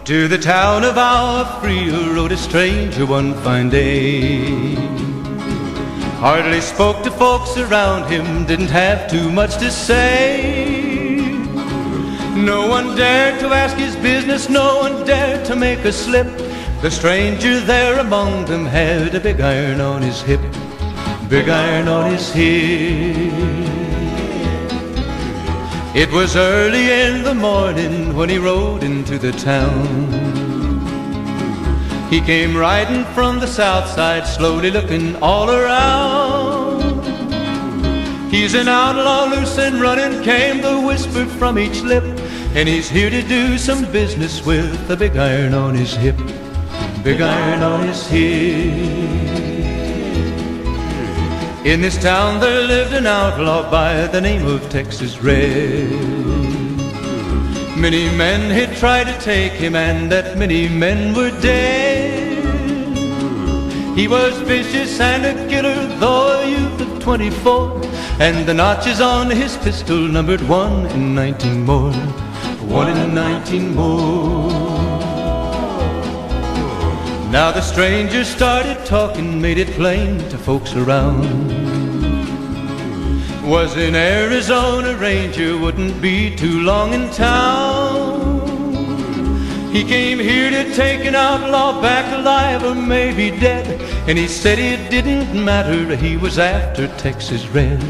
To the town of our Frio rode a stranger one fine day. Hardly spoke to folks around him, didn't have too much to say. No one dared to ask his business, no one dared to make a slip. The stranger there among them had a big iron on his hip, big iron on his hip. It was early in the morning when he rode into the town. He came riding from the south side, slowly looking all around. He's an outlaw, loose and running, came the whisper from each lip, and he's here to do some business with a big iron on his hip, big iron on his hip. In this town there lived an outlaw by the name of Texas Red. Many men had tried to take him, and that many men were dead. He was vicious and a killer, though a youth of 24, and the notches on his pistol numbered 1 in 19 more, 1 in 19 more. Now the stranger started talking, made it plain to folks around. Was an Arizona ranger, wouldn't be too long in town. He came here to take an outlaw back alive or maybe dead, and he said it didn't matter, he was after Texas Red,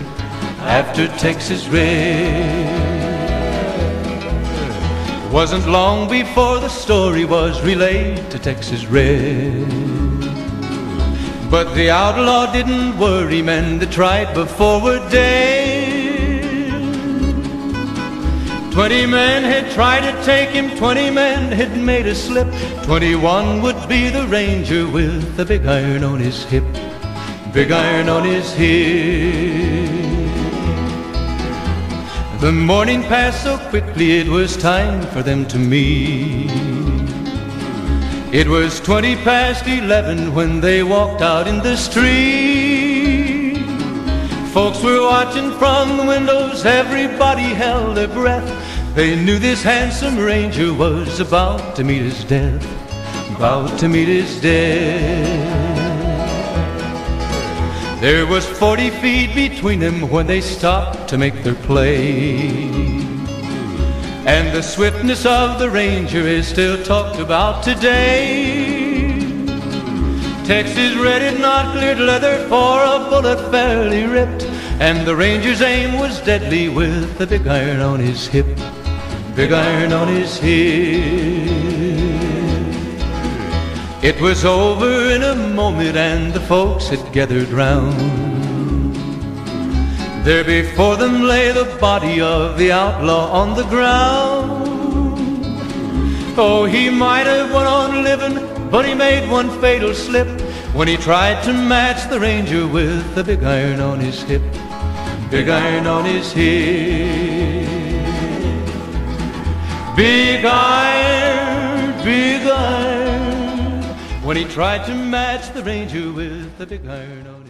after Texas Red. Wasn't long before the story was relayed to Texas Red. But the outlaw didn't worry, men that tried before were dead. 20 men had tried to take him, 20 men had made a slip. 21 would be the ranger with the big iron on his hip, big iron on his hip. The morning passed so quickly, it was time for them to meet. It was 20 past 11 when they walked out in the street. Folks were watching from the windows, everybody held their breath. They knew this handsome ranger was about to meet his death, about to meet his death. There was 40 feet between them when they stopped to make their play. And the swiftness of the ranger is still talked about today. Texas Red had not cleared leather for a bullet fairly ripped, and the ranger's aim was deadly with the big iron on his hip, big iron on his hip. It was over in a moment and the folks had gathered round. There before them lay the body of the outlaw on the ground. Oh, he might have went on living, but he made one fatal slip when he tried to match the ranger with the big iron on his hip, big iron on his hip. Big iron, when he tried to match the ranger with the big iron on his hip.